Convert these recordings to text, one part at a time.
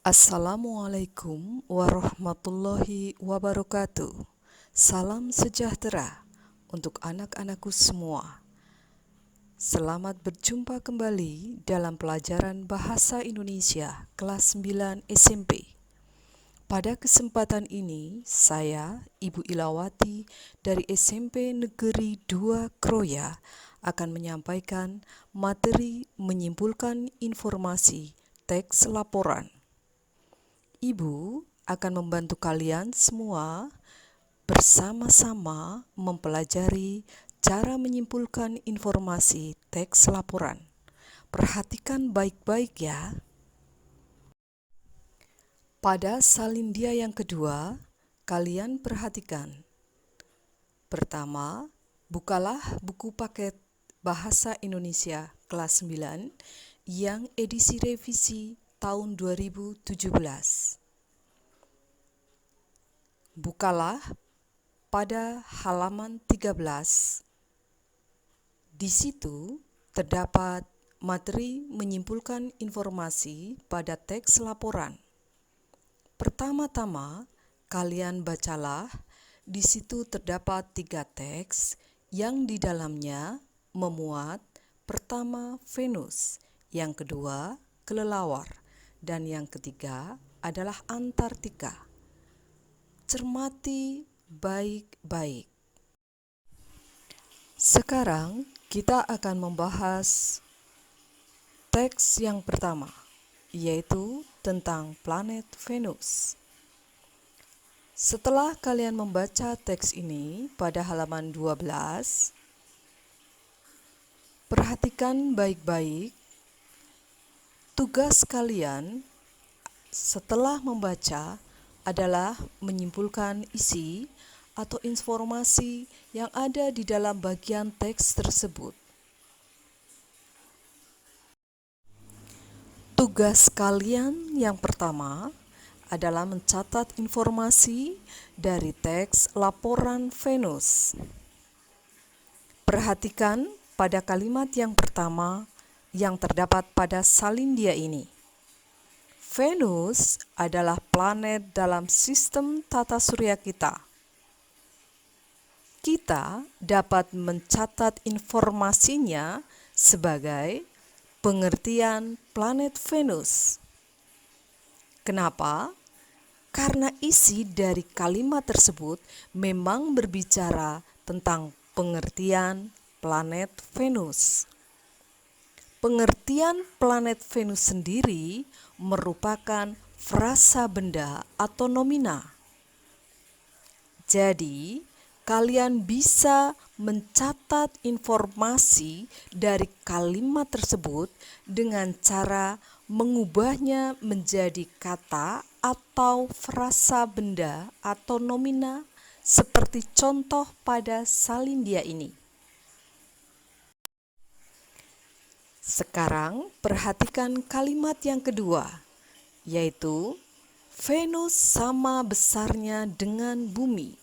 Assalamualaikum warahmatullahi wabarakatuh. Salam sejahtera untuk anak-anakku semua. Selamat berjumpa kembali dalam pelajaran Bahasa Indonesia kelas 9 SMP. Pada kesempatan ini, saya, Ibu Ilawati dari SMP Negeri 2 Kroya akan menyampaikan materi menyimpulkan informasi teks laporan. Ibu akan membantu kalian semua bersama-sama mempelajari cara menyimpulkan informasi teks laporan. Perhatikan baik-baik ya. Pada salindia yang kedua, kalian perhatikan. Pertama, bukalah buku paket Bahasa Indonesia kelas 9 yang edisi revisi tahun 2017. Bukalah pada halaman 13. Di situ terdapat materi menyimpulkan informasi pada teks laporan. Pertama-tama, kalian bacalah. Di situ terdapat 3 teks yang di dalamnya memuat pertama Venus, yang kedua kelelawar, dan yang ketiga adalah Antartika. Cermati baik-baik. Sekarang kita akan membahas teks yang pertama, yaitu tentang planet Venus. Setelah kalian membaca teks ini pada halaman 12, perhatikan baik-baik. Tugas kalian setelah membaca adalah menyimpulkan isi atau informasi yang ada di dalam bagian teks tersebut. Tugas kalian yang pertama adalah mencatat informasi dari teks laporan Venus. Perhatikan pada kalimat yang pertama yang terdapat pada salindia ini. Venus adalah planet dalam sistem tata surya kita. Kita dapat mencatat informasinya sebagai pengertian planet Venus. Kenapa? Karena isi dari kalimat tersebut memang berbicara tentang pengertian planet Venus. Pengertian planet Venus sendiri merupakan frasa benda atau nomina. Jadi, kalian bisa mencatat informasi dari kalimat tersebut dengan cara mengubahnya menjadi kata atau frasa benda atau nomina seperti contoh pada salindia ini. Sekarang perhatikan kalimat yang kedua, yaitu Venus sama besarnya dengan bumi.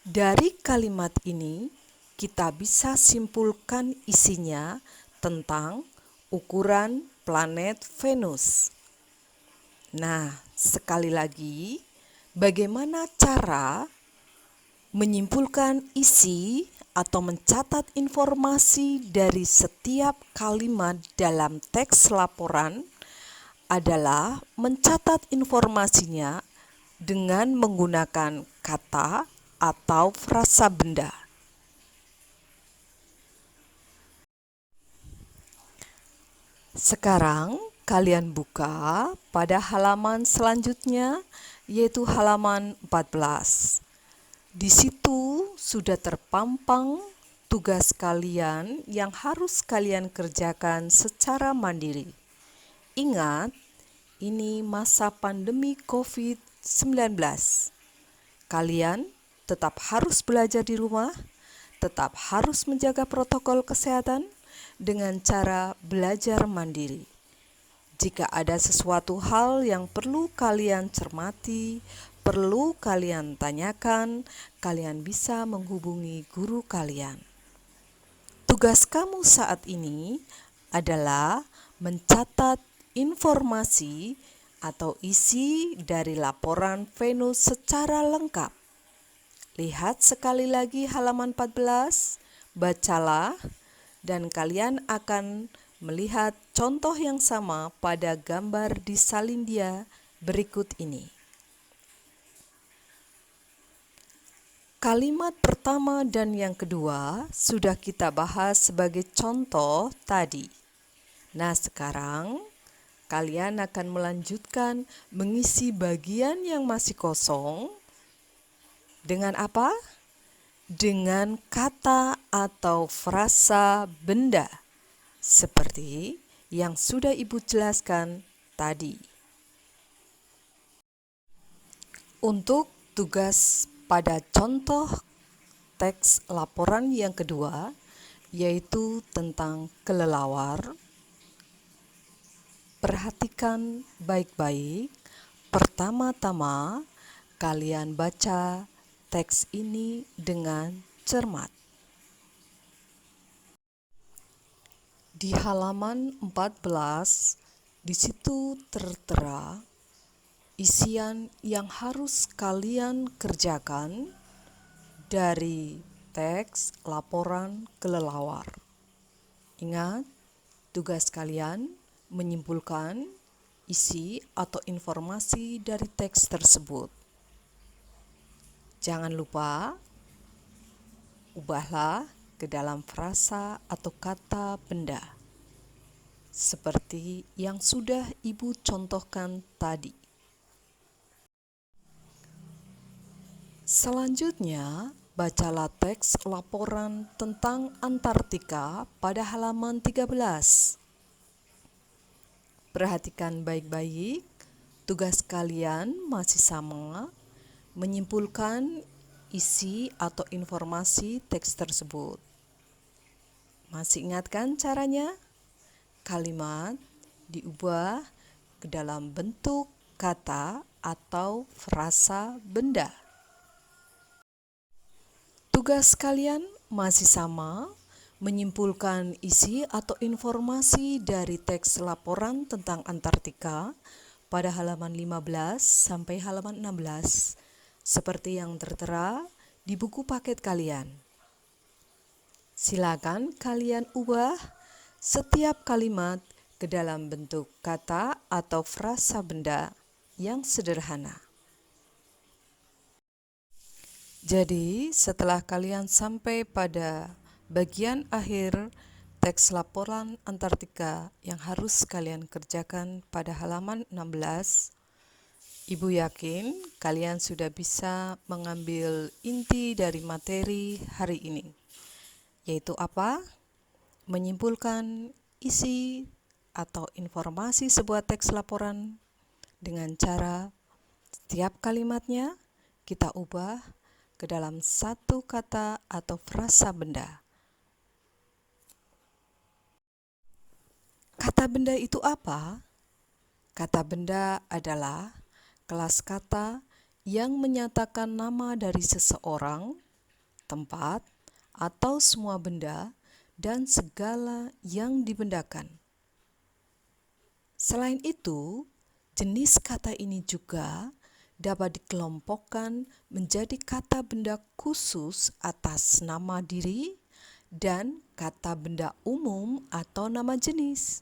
Dari kalimat ini, kita bisa simpulkan isinya tentang ukuran planet Venus. Nah, sekali lagi, bagaimana cara menyimpulkan isi atau mencatat informasi dari setiap kalimat dalam teks laporan adalah mencatat informasinya dengan menggunakan kata atau frasa benda. Sekarang kalian buka pada halaman selanjutnya, yaitu halaman 14. Di situ sudah terpampang tugas kalian yang harus kalian kerjakan secara mandiri. Ingat, ini masa pandemi COVID-19. Kalian tetap harus belajar di rumah, tetap harus menjaga protokol kesehatan dengan cara belajar mandiri. Jika ada sesuatu hal yang perlu kalian cermati, perlu kalian tanyakan, kalian bisa menghubungi guru kalian. Tugas kamu saat ini adalah mencatat informasi atau isi dari laporan Venus secara lengkap. Lihat sekali lagi halaman 14, bacalah, dan kalian akan melihat contoh yang sama pada gambar di Salindia berikut ini. Kalimat pertama dan yang kedua sudah kita bahas sebagai contoh tadi. Nah, sekarang kalian akan melanjutkan mengisi bagian yang masih kosong dengan apa? Dengan kata atau frasa benda, seperti yang sudah Ibu jelaskan tadi. Untuk tugas pada contoh teks laporan yang kedua, yaitu tentang kelelawar, perhatikan baik-baik. Pertama-tama, kalian baca teks ini dengan cermat. Di halaman 14, di situ tertera isian yang harus kalian kerjakan dari teks laporan kelelawar. Ingat, tugas kalian menyimpulkan isi atau informasi dari teks tersebut. Jangan lupa, ubahlah ke dalam frasa atau kata benda, seperti yang sudah Ibu contohkan tadi. Selanjutnya, bacalah teks laporan tentang Antartika pada halaman 13. Perhatikan baik-baik, tugas kalian masih sama, menyimpulkan isi atau informasi teks tersebut. Masih ingat kan caranya? Kalimat diubah ke dalam bentuk kata atau frasa benda. Tugas kalian masih sama, menyimpulkan isi atau informasi dari teks laporan tentang Antartika pada halaman 15 sampai halaman 16, seperti yang tertera di buku paket kalian. Silakan kalian ubah setiap kalimat ke dalam bentuk kata atau frasa benda yang sederhana. Jadi, setelah kalian sampai pada bagian akhir teks laporan Antartika yang harus kalian kerjakan pada halaman 16, Ibu yakin kalian sudah bisa mengambil inti dari materi hari ini, yaitu apa? Menyimpulkan isi atau informasi sebuah teks laporan dengan cara setiap kalimatnya kita ubah ke dalam satu kata atau frasa benda. Kata benda itu apa? Kata benda adalah kelas kata yang menyatakan nama dari seseorang, tempat, atau semua benda dan segala yang dibendakan. Selain itu, jenis kata ini juga dapat dikelompokkan menjadi kata benda khusus atas nama diri dan kata benda umum atau nama jenis.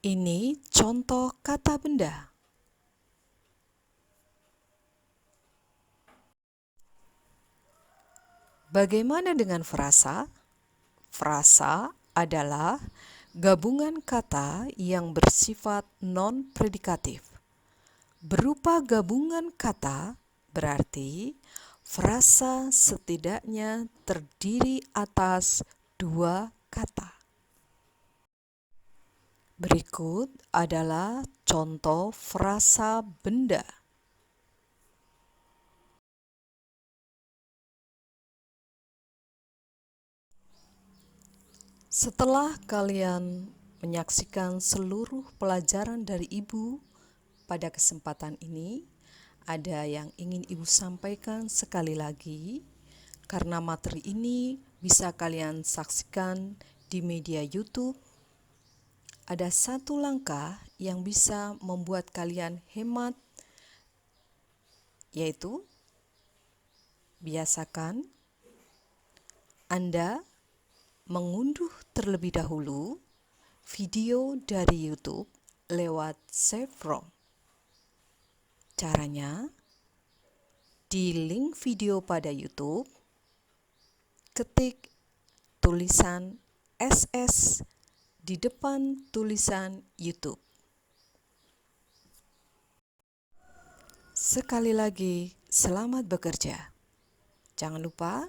Ini contoh kata benda. Bagaimana dengan frasa? Frasa adalah gabungan kata yang bersifat non-predikatif. Berupa gabungan kata, berarti frasa setidaknya terdiri atas dua kata. Berikut adalah contoh frasa benda. Setelah kalian menyaksikan seluruh pelajaran dari Ibu pada kesempatan ini, ada yang ingin Ibu sampaikan sekali lagi, karena materi ini bisa kalian saksikan di media YouTube ada satu langkah yang bisa membuat kalian hemat, yaitu biasakan Anda mengunduh terlebih dahulu video dari YouTube lewat Save From. Caranya, di link video pada YouTube, ketik tulisan SS di depan tulisan YouTube. Sekali lagi, selamat bekerja. Jangan lupa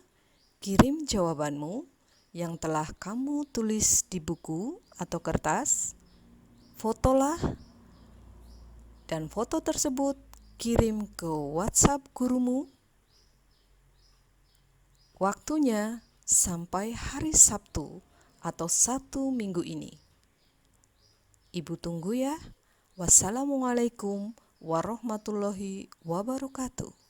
kirim jawabanmu yang telah kamu tulis di buku atau kertas, fotolah, dan foto tersebut kirim ke WhatsApp gurumu. Waktunya sampai hari Sabtu atau 1 minggu ini. Ibu tunggu ya. Wassalamualaikum warahmatullahi wabarakatuh.